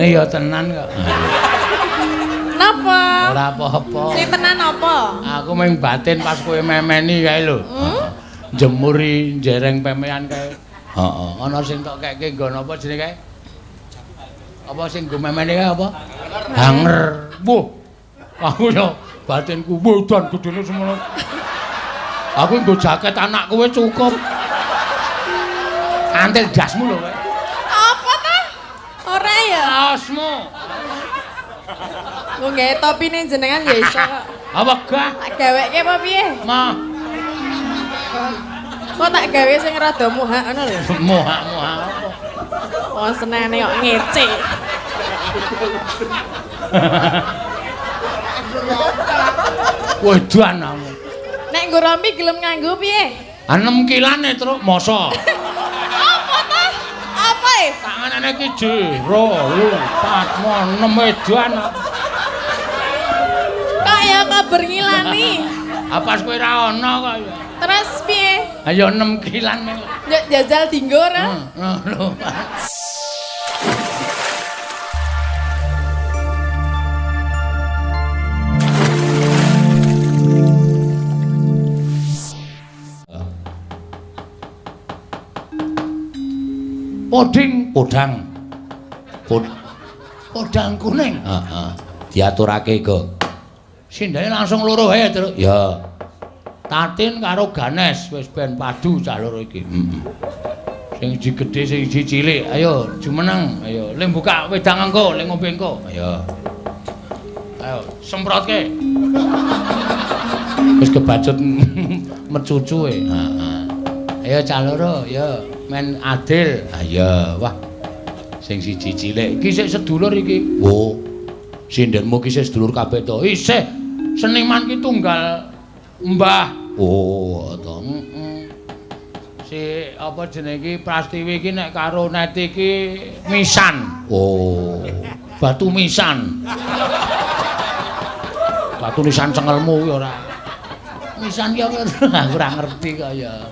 Nih ya tenan kok. Napa? Ora apa-apa. Sing tenan apa? Aku mung batin pas kowe memeni kae lho. Jemuri jereng pemean kae. Heeh. Ana sing tok keke nggon apa jenenge kae? Apa sing nggo memeni kae apa? Hanger. Wuh. Aku yo batinku mudan gedene semono. Aku nggo jaket anak kowe cukup. Antil dasmu lho kowe. Apa ta? Ora ya. Asmu. Nggo gawe topine jenengan ya iso kok. Apa gah? Tak gaweke apa piye? Mah. Kok tak gawe sing rada muhak ngono lho. Muhak-muhak apa? Wong senene kok ngece. Wedan kamu. Nek nggo rompi gelem nganggo piye? 6 kilane truk moso. Apa ta? Apa e? Tanganane iki jero, 4, 6 wedan. Kok ya kabar ngilani. Apa kowe ra ono kok ya? Terus piye? Ayo 6 kilan men. Jajal dinggo ora? Lho. Podang. Podang kuning. Heeh. Diaturake kok. Sindane langsung loro wae, Truk. Ya. Tatin karo Ganes wis ben padu cah loro iki. Heeh. Sing siji gedhe, sing siji cilik. Ayo, jumeneng. Ayo, le buka wedang engko, le ngombe engko. Ayo. Ayo, semprotke. Wis kebacut mecucu e. Heeh. Ayo cah loro, ya men adil. Ayo, wah. Sing siji cilik iki sik sedulur iki. Oh. Sindenmu ki sik sedulur kabeh to. Isih seniman ki tunggal Mbah. Oh, to. Si apa jenenge iki Prastiwi iki nek karo Neti iki misan. Oh. Batu misan. Batu nisan cengelmu kuwi ora. Misan ki aku ora ngerti kok ya.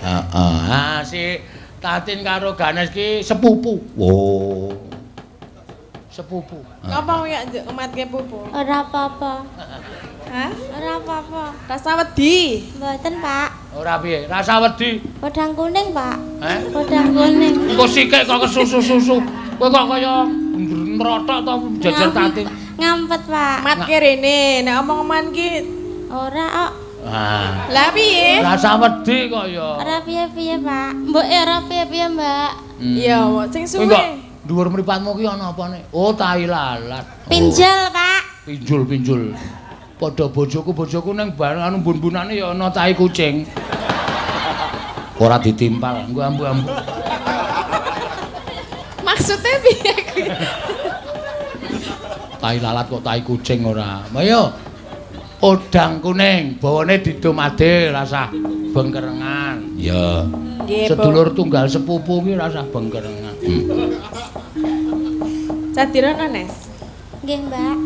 Heeh. Ah si Tatin karo Ganes ki sepupu. Oh. Sepupu. Apa kowe njuk ngematke pupu? Ora apa-apa. Hah? Ora apa-apa. Rasa wedi. Mboten, Pak. Ora piye? Rasa wedi. Podang kuning, Pak. Heh? Podang kuning. Engko sikik kok kesusu-susu. Kowe kok kaya nrotok to jajar Tatin. Ngampet, Pak. Matke rene, nek omong-omongan ki Ora kok. Ah. lah piye? Rasa wedi kok ya. Ora piye-piye, Pak. Mbok ora piye-piye, Mbak. Ya, sing Kowe kok suwe. dhuwur mripatmu ki ana apane? Oh, tai lalat. Pinjel, Pak. Pinjul. Padha bojoku ning bareng anu bun-bunane ya ana tai kucing. Ora ditimpal, engko ambu-ambu. Maksudnya piye kuwi? Tai lalat kok tai kucing ora. Ayo. Podang kuning, bawane didum adil rasah bengkerengan. Ya. Nggih, Sedulur tunggal sepupu ki rasah bengkerengan. Cadirono, Nes. Nggih, Mbak.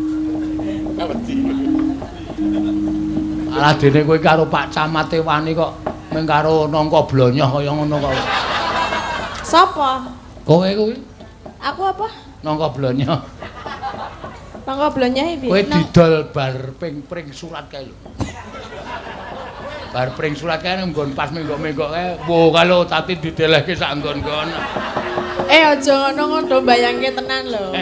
Alah dene kowe karo Pak Camat wani kok mung karo nangka blonyoh kaya ngono kok. Sopo? Kowe kuwi Aku apa? nangka blonyoh. Tangga blonyahe piye? Kowe didol bar pring surat kae lho. Bar pring surat kae nggon pas menggok-menggok kae, wo kalau tati didelehke sak nggon-nggon. Aja ngono do bayangke tenan lho.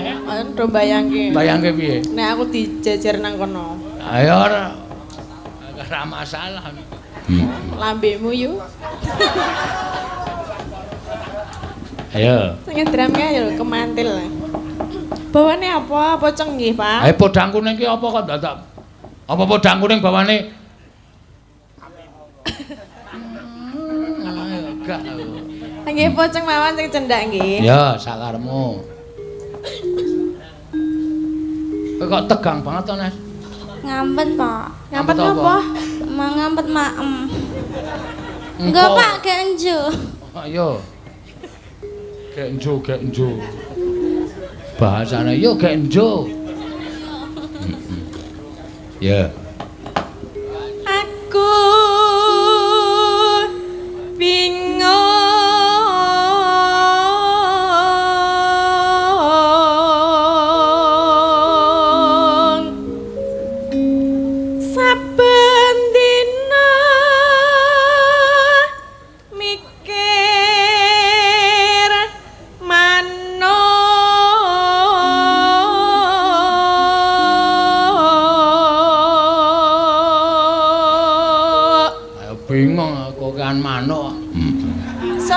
Do bayangke. Bayangke piye? Nek aku dijejer nang kono. Ayo ora masalah. Lambemu yu. Ayo. Sing ngedramke ya kemantil. Bawane apa? Apa cenggih, Pak? Ayo podang kuning ki apa kok dadak? Apa podang kuning bawane? Ayo gak. Nggih poceng mawon sing cendak nggih. Ya, sakaremu. Kowe kok tegang banget to, Nes? Ngampet, Pak. Ngampet apa? apa? Ngampet maem. Enggak, Pak, genjo. Ayo. Genjo. Bahasane yo genjo. Ya. Aku bingung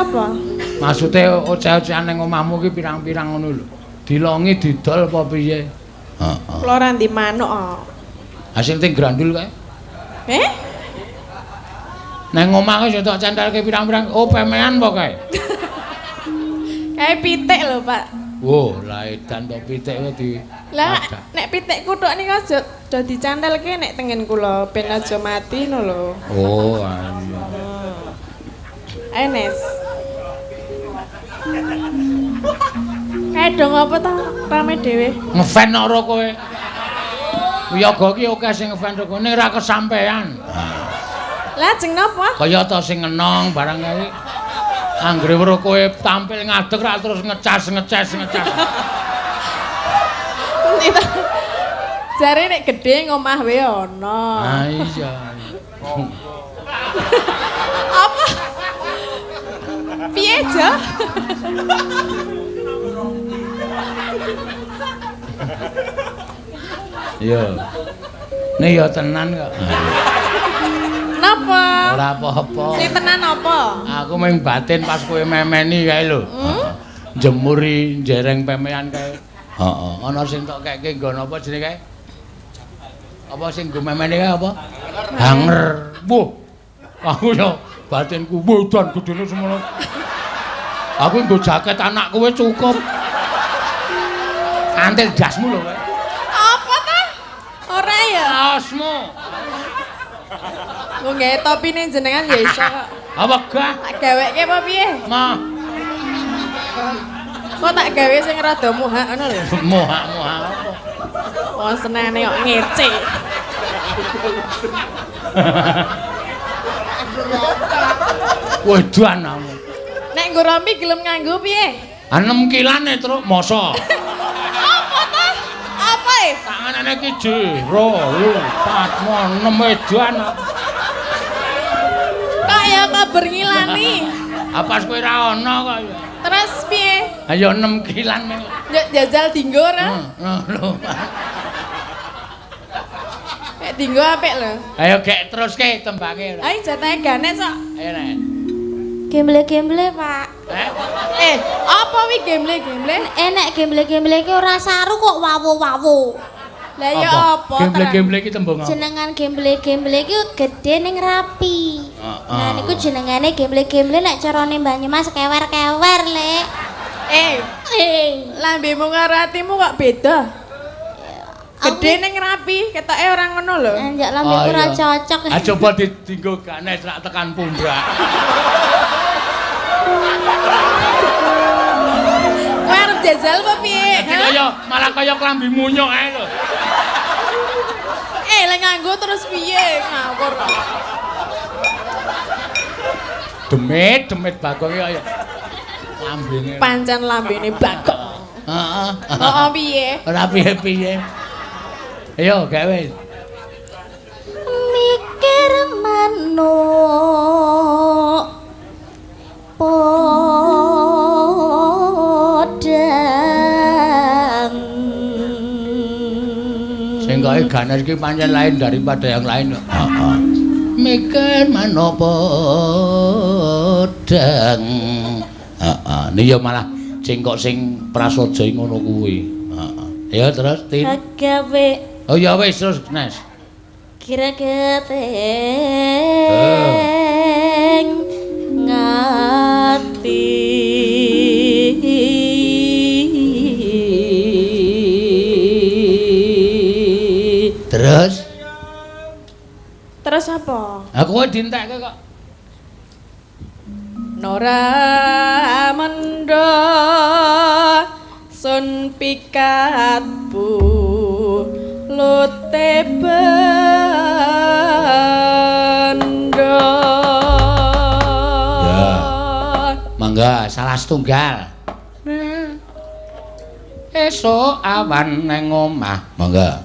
apa? Maksude oceh-ocehan ning omahmu ki pirang-pirang ngono lho. Dilongi didol apa piye? Heeh. Kula ora ndi manuk kok. Hasil ting grandul kae. Neng omah ki setok centelke pirang-pirang. Oh, pemean apa kae? Kae pitik lho, Pak. Wo, lah edan to pitik kuwi di. Lah nek pitik kuthuk niku aja dicantelke nek tengen kula ben aja mati no lho. Oh, iya. Enes. Kae dong apa ta rame dhewe? Ngefan ora kowe. Wiyaga ki akeh sing ngefan kok ning ora kesampean. Lah jeng napa? Kaya ta sing ngenong barang kae. Anggere weruh kowe tampil ngadeg ra terus ngecas. Jare nek gedhe ngomah wae ana. Ah iya. Apa? Piye, Jo? Iya. Nek ya tenan kok. Napa? Ora apa-apa. Sing tenan apa? Aku mung batin pas kowe memeni kae lho. Jemuri jereng pemean kae. Heeh. Ana sing tok keke nggon apa jenenge kae? Apa sing nggo memeni kae apa? Hanger. Wuh. Aku yo batinku wedan gedene semono. Aku nggo jaket anakku wis cukup. Antil dasmu lho kowe. Apa ta? Ora ya? Asmu. Nggo gawe topine jenengan ya iso kok. Apa gah? Tak gaweke apa piye? Mah. Kok tak gawe sing rada muhak ngono lho. Moha-moha apa? Wong senengane kok ngece. Wedan kamu. Nek nggo rompi gelem nganggo piye? 6 kilane truk moso. Apa ta? Apa e? Tanganane iki jero, lho, 4, 6 wedan. Kok ya kabar ngilani. Apa kowe ra ono kok ya? Terus piye? Ayo 6 kilan men. Jajal dinggo ora? Lho. Nek dinggo apik lho. Ayo gek teruske tembake. Ayo jatahe ganet sok. Ayo Nek. Gemble-gemble, Pak. Apa wi gemble-gemble? Enek gemble-gemble ki ora saru kok wawu-wawu. Lah ya apa? Gemble-gemble iki tembung apa? Jenengan gemble-gemble ki gedhe ning rapi. Nah niku jenengane gemble-gemble nek carane Banyumas kewer-kewer, Lek. Lambemu karo atimu kok beda. Gedhe ning rapi, ketoke ora ngono lho. Anjak lambeku ora cocok. Ah coba ditinggo ganes rak tekan pundak. Kowe arep jajal apa piye? Kaya malah kaya klambi munyuk ae lho. Lek nganggo terus piye? Ngawur. Demit Bagong kaya lambene. Pancen lambene Bagong. Heeh. Heeh piye? Ora piye-piye. Ayo gawe. Mikir manuk podang. Sing kaya ganes iki pancen lain daripada yang lain. Heeh. Mikir manuk podang. Heeh. Niya malah cengkok sing prasaja ngono kuwi. Heeh. Ya terus Tin. Gawe Oh ya wis terus Nes. kira keteng ngati. Terus? Terus apa? Aku kowe dientekke kok. Nora mendo sun pikatku lote bendo. Ya. Mangga salah setunggal. Esuk awan nang omah. Mangga.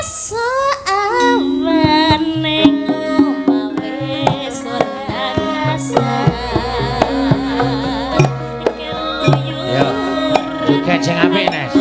Esuk awan ning omah wis ora rasa. Ya. Juga sing apik Nes.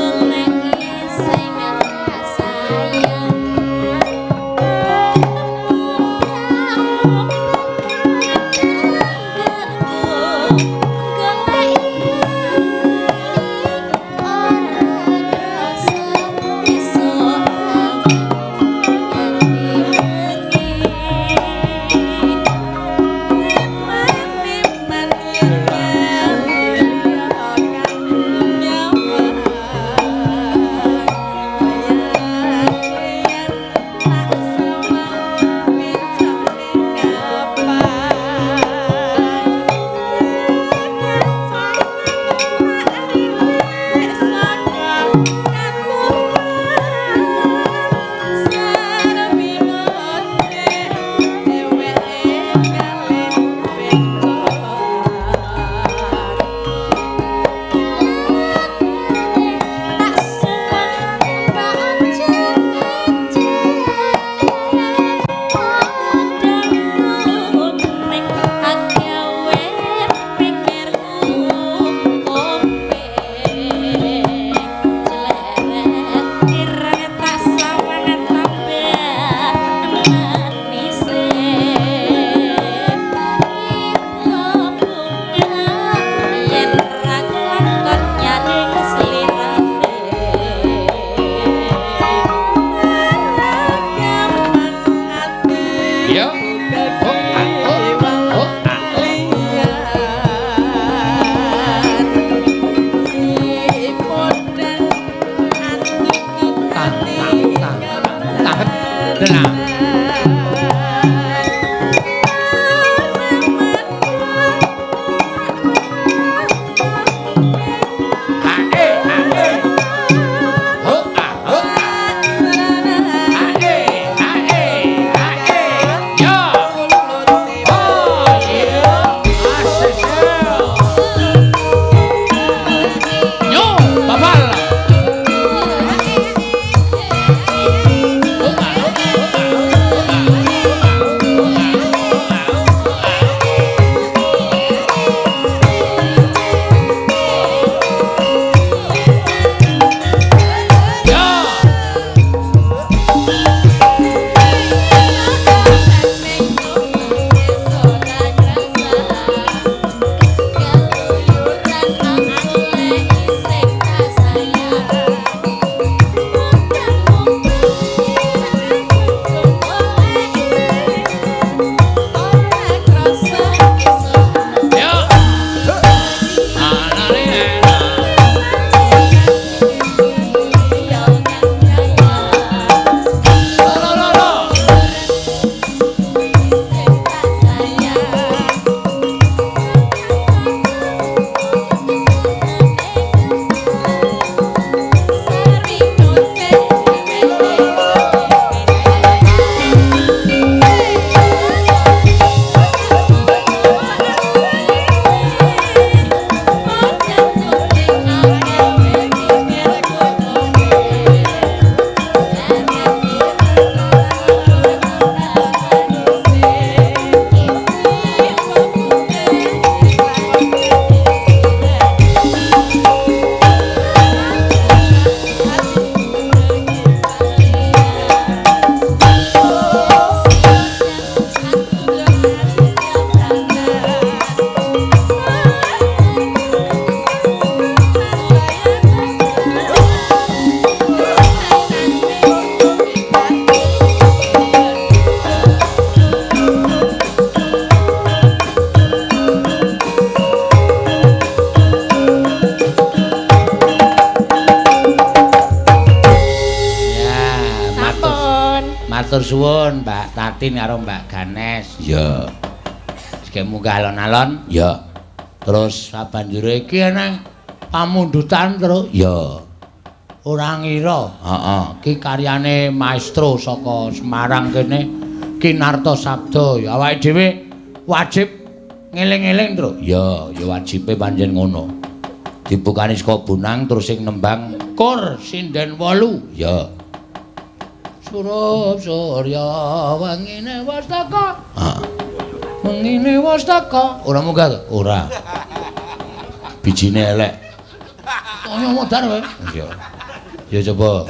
tenang. Matur suwun Mbak Tatin karo Mbak Ganes. Ya. Sing munggah alon-alon. Ya. Terus sabanjure iki ana pamundutan terus. Ya. Ora ngira. Heeh. Ki karyane maestro saka Semarang kene Kinarto Sabda. Ya awake dhewe wajib ngeling-eling terus. Ya, ya wajibe pancen ngono. Dibukani saka Bunang terus sing nembang Kur Sinden 8. Ya. Surup surya wangine wastaka. Heeh. Wangine wastaka. Ora munggah to? Ora. Bijine elek. Kaya modar wae. Ya. Ya coba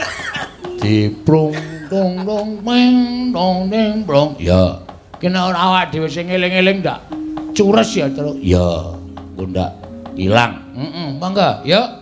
diprung dong dong meng dong ding brong. Ya. Kena ora awak dhewe sing eling-eling ndak cures ya terus. Ya. Engko ndak ilang. Mangga, ya.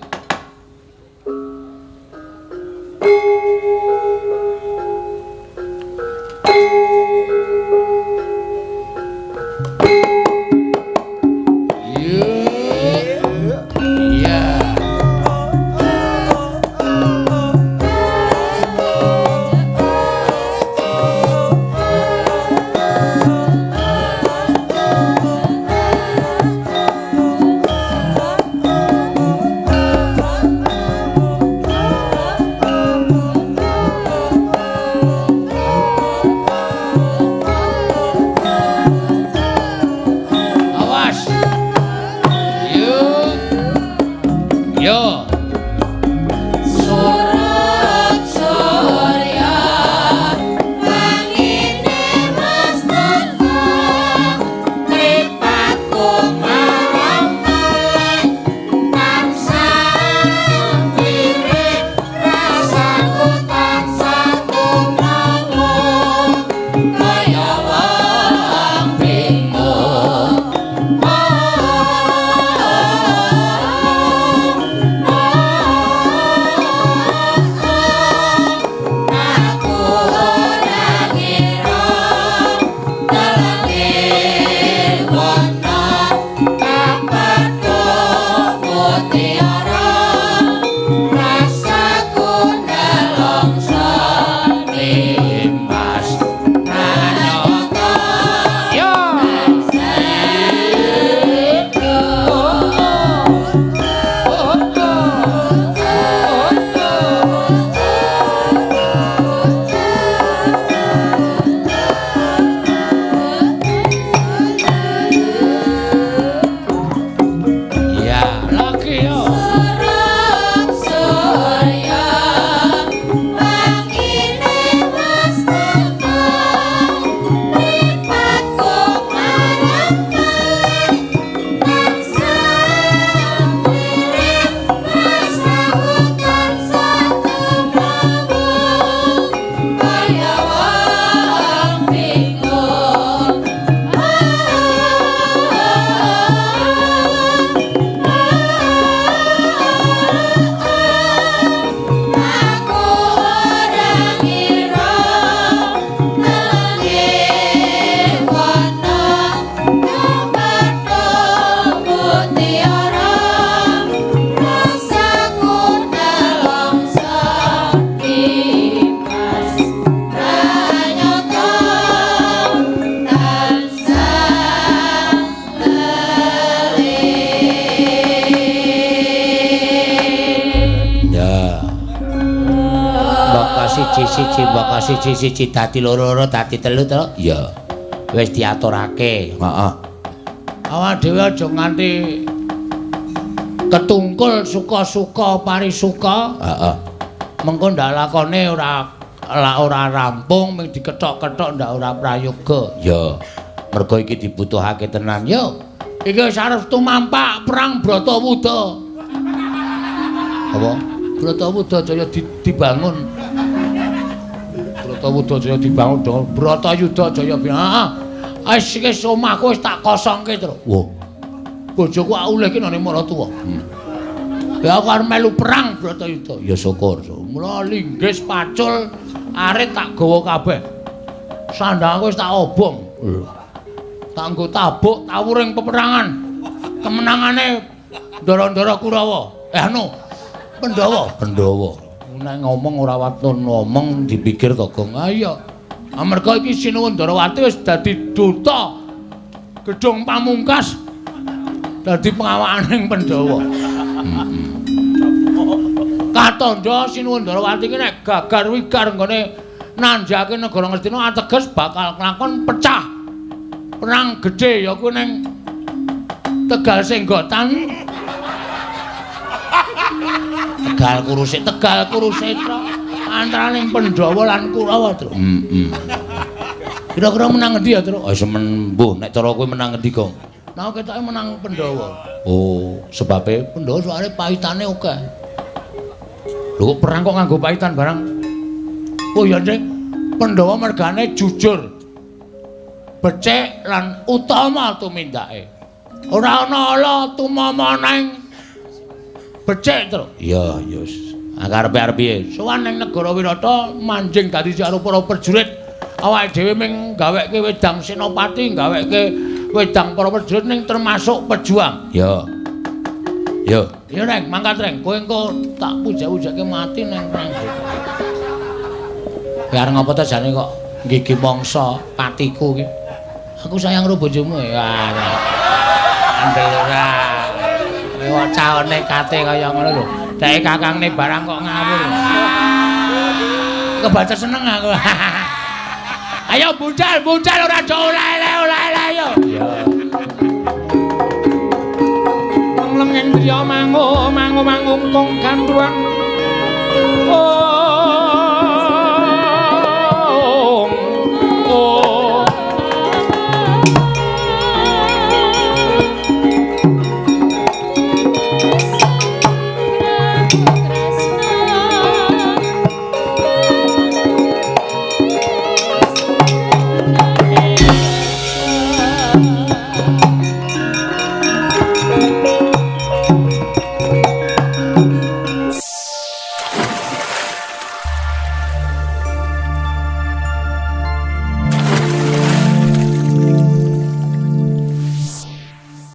siji mbaka siji dadi loro dadi telu to. Iya. Wis diaturake. Heeh. Awak dhewe aja nganti ketungkul suka-suka parisuka. Heeh. Mengko ndak lakone ora rampung ming diketok-ketok ndak ora prayoga. Ya. Mergo iki dibutuhake tenan. Yo. Iki wis arep tumampak perang Bratawuda. Apa? Bratawuda Jaya dibangun. Bratawuda Jaya dibangun dengan Bratayuda Jaya. Heeh. Wis omahku wis tak kosongke, Tru. Wah. Bojoku aulih ki nang Maratuwa. Ya aku arep melu perang Bratayuda. Ya syukur. Mula linggis pacul arit tak gawa kabeh. Sandangku wis tak obong. Tak nggo tabuk tawuring peperangan. Kemenangane Ndara-ndara Kurawa. Pandhawa. Nek ngomong ora watun ngomong dipikir Gagong. Ayo. Amarga iki Sinuwun Ndarawati wis dadi duta Gedhong Pamungkas. Dadi pengawakaning Pandhawa. Katandha Sinuwun Ndarawati iki nek gagar wigar nggone nanjake negara Ngastina ateges bakal nglakon pecah perang gedhe ya kuwi ning Tegal Senggotan. Tegal Kurusetra antaraning Pandhawa lan Kurawa, Tru. Kira-kira menang endi ya, Tru? Semen mbuh nek cara kowe menang endi, Gong? Nah, ketoke menang Pandhawa. Oh, sebabe Pandhawa soalé pahitane akeh. Lho kok perang kok nganggo pahitan barang? Oh ya, Dik. Pandhawa mergane jujur. Becik lan utama tumindake. Ora ana ala tumama neng becik, Tru. Iya, yes. Karepe-arep piye? Sowan ning negara Wirata manjing dadi para prajurit. Awake dhewe ming gaweke wedang senopati, gaweke wedang para prajurit ning termasuk pejuang. Ya. Ya. Ya Reng, mangkat Reng, kowe engko tak puja-pujake mati ning perang. Ya arep ngopo to jane kok nggigi mangsa patiku iki. Aku sayang karo bojomu ya. Andel ora. Kowe caone kate kaya ngono lho. Dek kakangne barang kok ngawur. Kebaca seneng aku. Ayo budal ora aja oleh-oleh yo. Ya. Lengeng driya mangu kong gandruan. Oh